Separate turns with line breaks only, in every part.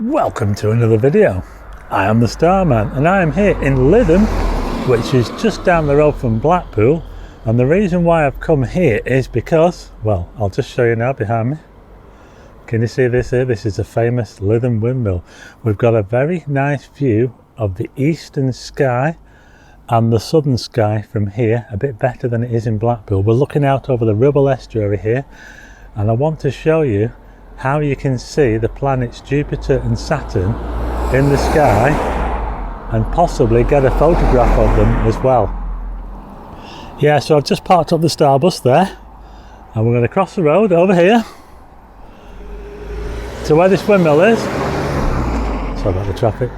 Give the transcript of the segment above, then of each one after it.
Welcome to another video. I am the Starman and I am here in Lytham, which is just down the road from Blackpool, and the reason why I've come here is because, well, I'll just show you now behind me. Can you see this here? This is a famous Lytham windmill. We've got a very nice view of the eastern sky and the southern sky from here, a bit better than it is in Blackpool. We're looking out over the Ribble estuary here, and I want to show you how you can see the planets Jupiter and Saturn in the sky and possibly get a photograph of them as well. Yeah, so I've just parked up the Starbus there and we're going to cross the road over here to where this windmill is. Sorry about the traffic.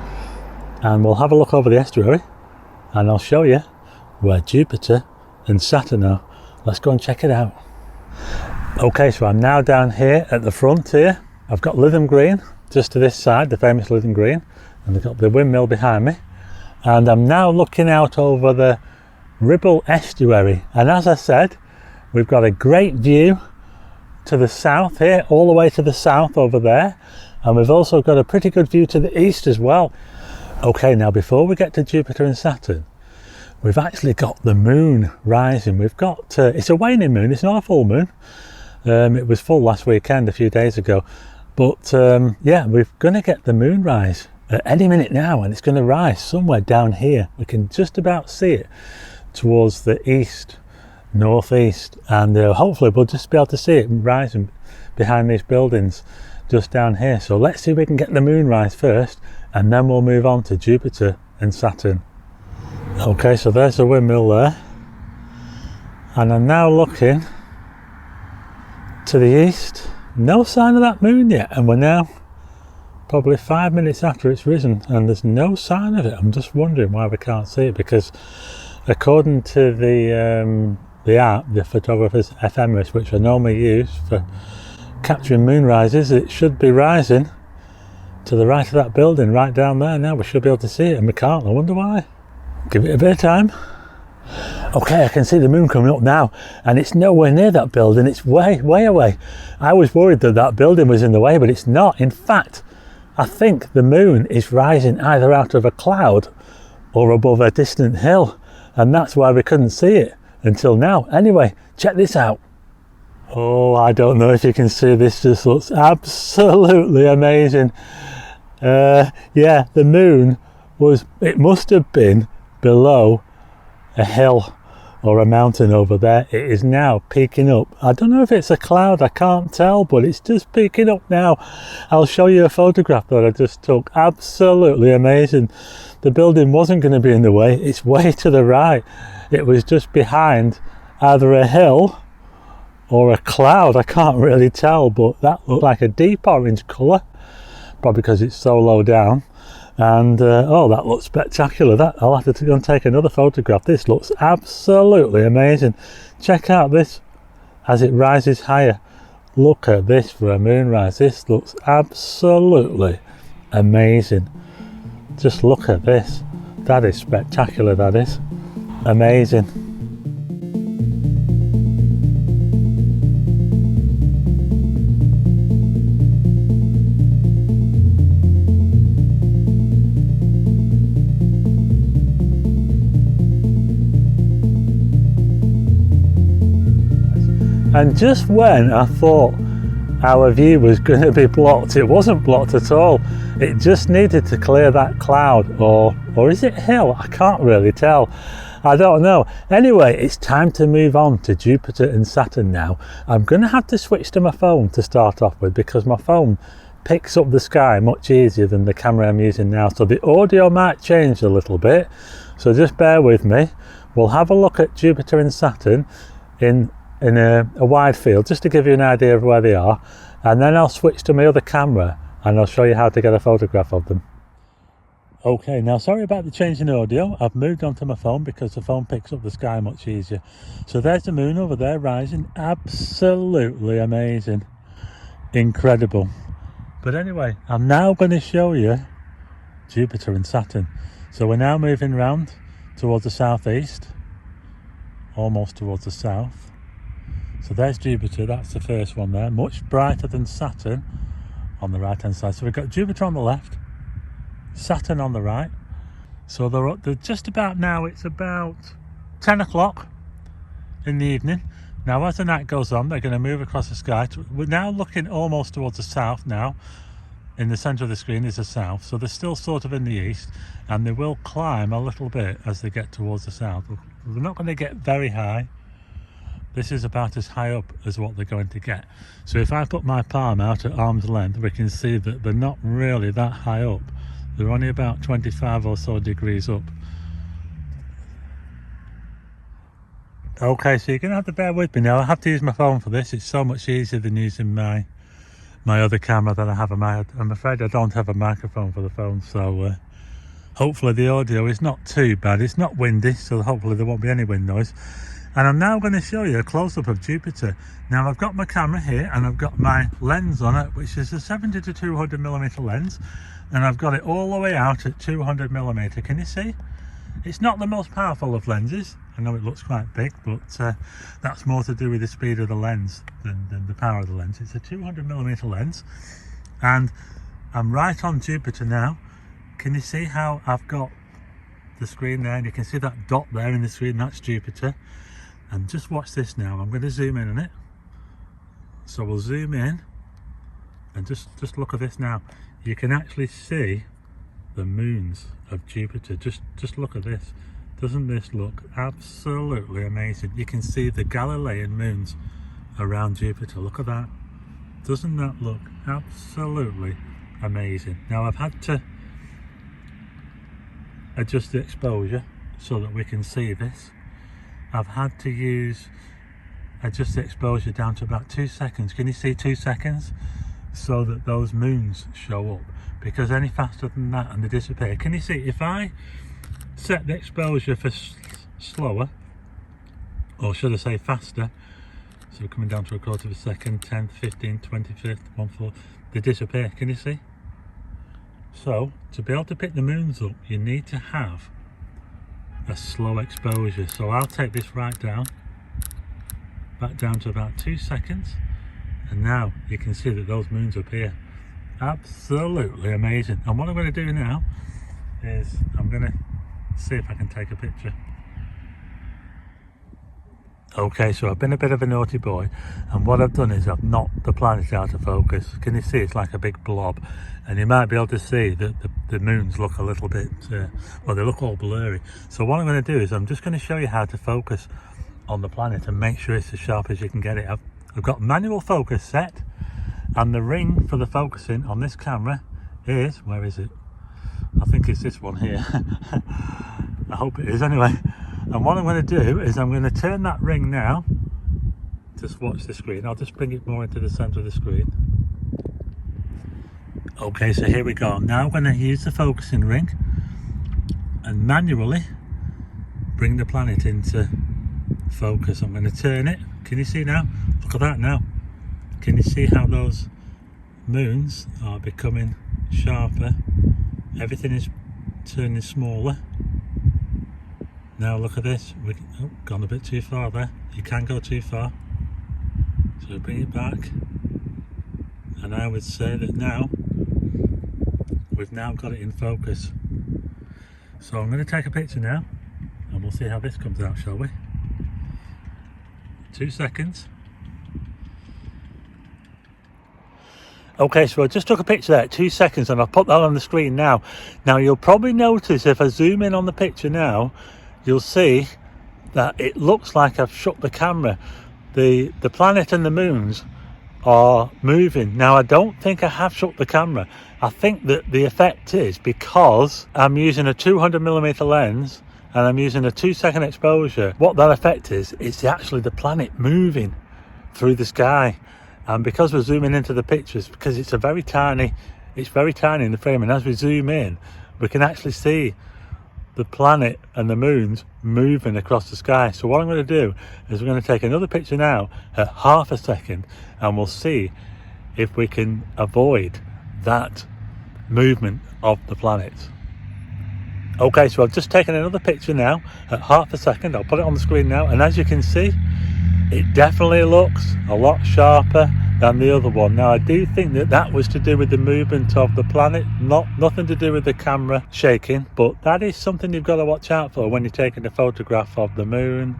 And we'll have a look over the estuary and I'll show you where Jupiter and Saturn are. Let's go and check it out. Okay, so I'm now down here at the front here. I've got Lytham Green just to this side, the famous Lytham Green, and I've got the windmill behind me. And I'm now looking out over the Ribble estuary. And as I said, we've got a great view to the south here, all the way to the south over there. And we've also got a pretty good view to the east as well. Okay, now before we get to Jupiter and Saturn, we've actually got the moon rising. We've got, it's a waning moon, it's not a full moon. It was full last weekend, a few days ago. But yeah, we're going to get the moonrise at any minute now, and it's going to rise somewhere down here. We can just about see it towards the east, northeast, and hopefully we'll just be able to see it rising behind these buildings just down here. So let's see if we can get the moonrise first, and then we'll move on to Jupiter and Saturn. Okay, so there's the windmill there, and I'm now looking to the east. No sign of that moon yet, and we're now probably 5 minutes after it's risen and there's no sign of it. I'm just wondering why we can't see it, because according to the app, the photographer's ephemeris, which I normally use for capturing moonrises, it should be rising to the right of that building right down there. Now we should be able to see it and we can't. I wonder why. Give it a bit of time. Okay, I can see the moon coming up now, and it's nowhere near that building. It's way away. I was worried that that building was in the way, but it's not. In fact, I think the moon is rising either out of a cloud or above a distant hill, and that's why we couldn't see it until now. Anyway, check this out. Oh, I don't know if you can see this. Just looks absolutely amazing. Yeah, the moon it must have been below a hill or a mountain over there. It is now peeking up. I don't know if it's a cloud, I can't tell, but it's just peeking up now. I'll show you a photograph that I just took. Absolutely amazing. The building wasn't going to be in the way. It's way to the right. It was just behind either a hill or a cloud. I can't really tell, but that looked like a deep orange colour, probably because it's so low down. And oh, that looks spectacular. I'll have to go and take another photograph. This looks absolutely amazing. Check out this as it rises higher. Look at this for a moonrise. This looks absolutely amazing. Just look at this. That is spectacular. That is amazing. And just when I thought our view was going to be blocked, it wasn't blocked at all. It just needed to clear that cloud, or is it hill? I can't really tell. I don't know. Anyway, it's time to move on to Jupiter and Saturn now. I'm going to have to switch to my phone to start off with, because my phone picks up the sky much easier than the camera I'm using now. So the audio might change a little bit. So just bear with me. We'll have a look at Jupiter and Saturn in a wide field, just to give you an idea of where they are, and then I'll switch to my other camera and I'll show you how to get a photograph of them. Okay, now sorry about the change in audio. I've moved onto my phone because the phone picks up the sky much easier. So there's the moon over there rising. Absolutely amazing. Incredible. But anyway, I'm now going to show you Jupiter and Saturn. So we're now moving round towards the southeast, almost towards the south. So there's Jupiter, that's the first one there, much brighter than Saturn on the right hand side. So we've got Jupiter on the left, Saturn on the right. So they're just about now, it's about 10 o'clock in the evening. Now as the night goes on, they're going to move across the sky. We're now looking almost towards the south now. In the centre of the screen is the south, so they're still sort of in the east, and they will climb a little bit as they get towards the south. They're not going to get very high. This is about as high up as what they're going to get. So if I put my palm out at arm's length, we can see that they're not really that high up. They're only about 25 or so degrees up. Okay, so you're going to have to bear with me now. I have to use my phone for this. It's so much easier than using my other camera that I have. I'm afraid I don't have a microphone for the phone, so hopefully the audio is not too bad. It's not windy, so hopefully there won't be any wind noise. And I'm now going to show you a close-up of Jupiter. Now I've got my camera here and I've got my lens on it, which is a 70 to 200mm lens, and I've got it all the way out at 200mm. Can you see? It's not the most powerful of lenses. I know it looks quite big, but that's more to do with the speed of the lens than the power of the lens. It's a 200mm lens, and I'm right on Jupiter now. Can you see how I've got the screen there, and you can see that dot there in the screen? That's Jupiter. And just watch this now. I'm going to zoom in on it. So we'll zoom in, and just look at this now. You can actually see the moons of Jupiter. Just look at this. Doesn't this look absolutely amazing? You can see the Galilean moons around Jupiter. Look at that. Doesn't that look absolutely amazing? Now I've had to adjust the exposure so that we can see this. I've had to adjust the exposure down to about 2 seconds. Can you see 2 seconds? So that those moons show up, because any faster than that and they disappear. Can you see, if I set the exposure for slower, or should I say faster, so we're coming down to a quarter of a second, 10th, 15th, 25th, 1/4, they disappear. Can you see? So to be able to pick the moons up, you need to have a slow exposure. So I'll take this right down, back down to about 2 seconds, and now you can see that those moons appear. Absolutely amazing. And what I'm going to do now is I'm going to see if I can take a picture. Okay, so I've been a bit of a naughty boy, and what I've done is I've knocked the planet out of focus. Can you see it's like a big blob? And you might be able to see that the moons look a little bit, well, they look all blurry. So what I'm going to do is I'm just going to show you how to focus on the planet and make sure it's as sharp as you can get it. I've got manual focus set, and the ring for the focusing on this camera is, where is it? I think it's this one here. I hope it is anyway. And what I'm going to do is I'm going to turn that ring now. Just watch the screen. I'll just bring it more into the centre of the screen. Okay, so here we go. Now I'm going to use the focusing ring and manually bring the planet into focus. I'm going to turn it. Can you see now? Look at that now. Can you see how those moons are becoming sharper? Everything is turning smaller. Now look at this. We've gone a bit too far there. You can go too far. So bring it back. And I would say that now we've now got it in focus. So I'm going to take a picture now, and we'll see how this comes out, shall we? 2 seconds. Okay, so I just took a picture there, 2 seconds, and I'll put that on the screen now. Now you'll probably notice if I zoom in on the picture now, you'll see that it looks like I've shook the camera. The planet and the moons are moving. Now I don't think I have shook the camera. I think that the effect is because I'm using a 200mm lens and I'm using a 2 second exposure. What that effect is, it's actually the planet moving through the sky. And because we're zooming into the pictures, because it's very tiny in the frame, and as we zoom in, we can actually see the planet and the moons moving across the sky. So what I'm going to do is we're going to take another picture now at half a second, and we'll see if we can avoid that movement of the planet. Okay, so I've just taken another picture now at half a second. I'll put it on the screen now, and as you can see, it definitely looks a lot sharper than the other one. Now I do think that that was to do with the movement of the planet, nothing to do with the camera shaking, but that is something you've got to watch out for when you're taking a photograph of the moon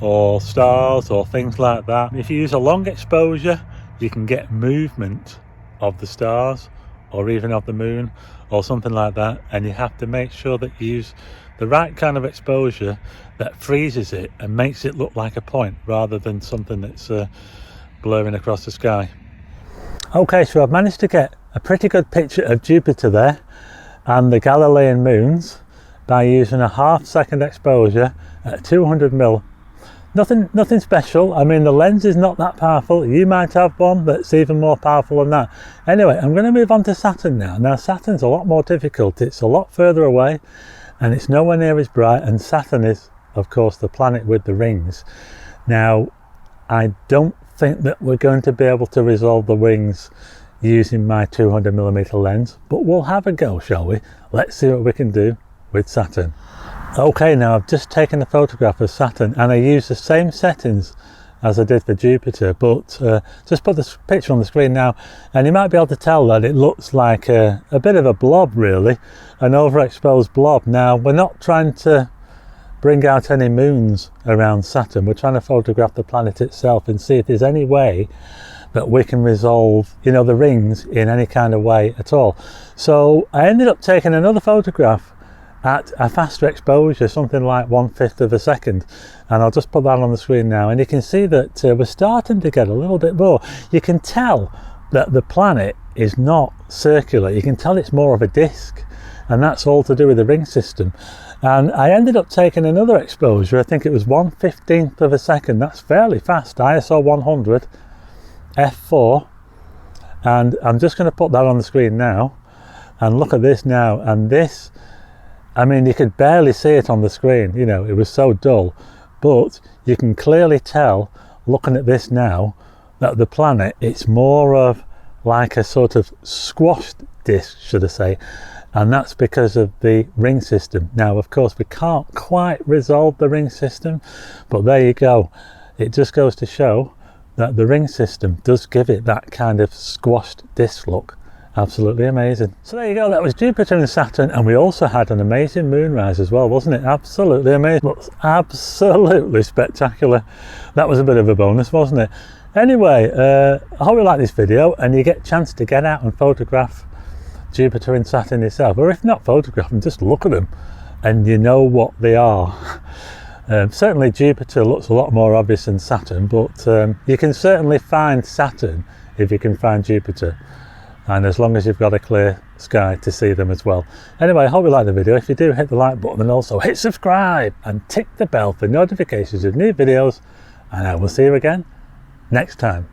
or stars or things like that. If you use a long exposure, you can get movement of the stars or even of the moon or something like that, and you have to make sure that you use the right kind of exposure that freezes it and makes it look like a point rather than something that's blurring across the sky. Okay, so I've managed to get a pretty good picture of Jupiter there and the Galilean moons by using a half-second exposure at 200mm. Nothing special. I mean, the lens is not that powerful. You might have one that's even more powerful than that. Anyway, I'm going to move on to Saturn now. Now, Saturn's a lot more difficult. It's a lot further away and it's nowhere near as bright, and Saturn is, of course, the planet with the rings. Now, I don't think that we're going to be able to resolve the wings using my 200mm lens, but we'll have a go, shall we? Let's see what we can do with Saturn. Okay, now I've just taken a photograph of Saturn and I used the same settings as I did for Jupiter, but just put this picture on the screen now and you might be able to tell that it looks like a bit of a blob, really, an overexposed blob. Now, we're not trying to bring out any moons around Saturn, we're trying to photograph the planet itself and see if there's any way that we can resolve, you know, the rings in any kind of way at all. So I ended up taking another photograph at a faster exposure, something like 1/5 of a second, and I'll just put that on the screen now, and you can see that we're starting to get a little bit more. You can tell that the planet is not circular, you can tell it's more of a disk, and that's all to do with the ring system. And I ended up taking another exposure, I think it was 1/15 of a second. That's fairly fast, ISO 100 f4, and I'm just going to put that on the screen now, and look at this now. And this, I mean, you could barely see it on the screen, you know, it was so dull, but you can clearly tell, looking at this now, that the planet, it's more of like a sort of squashed disk, should I say, and that's because of the ring system. Now, of course, we can't quite resolve the ring system, but there you go. It just goes to show that the ring system does give it that kind of squashed disk look. Absolutely amazing. So there you go, that was Jupiter and Saturn, and we also had an amazing moonrise as well, wasn't it? Absolutely amazing. Looks absolutely spectacular. That was a bit of a bonus, wasn't it? Anyway, I hope you like this video and you get a chance to get out and photograph Jupiter and Saturn yourself, or if not photograph them, just look at them and you know what they are. Certainly Jupiter looks a lot more obvious than Saturn, but you can certainly find Saturn if you can find Jupiter, and as long as you've got a clear sky to see them as well. Anyway, I hope you like the video. If you do, hit the like button and also hit subscribe and tick the bell for notifications of new videos, and I will see you again next time.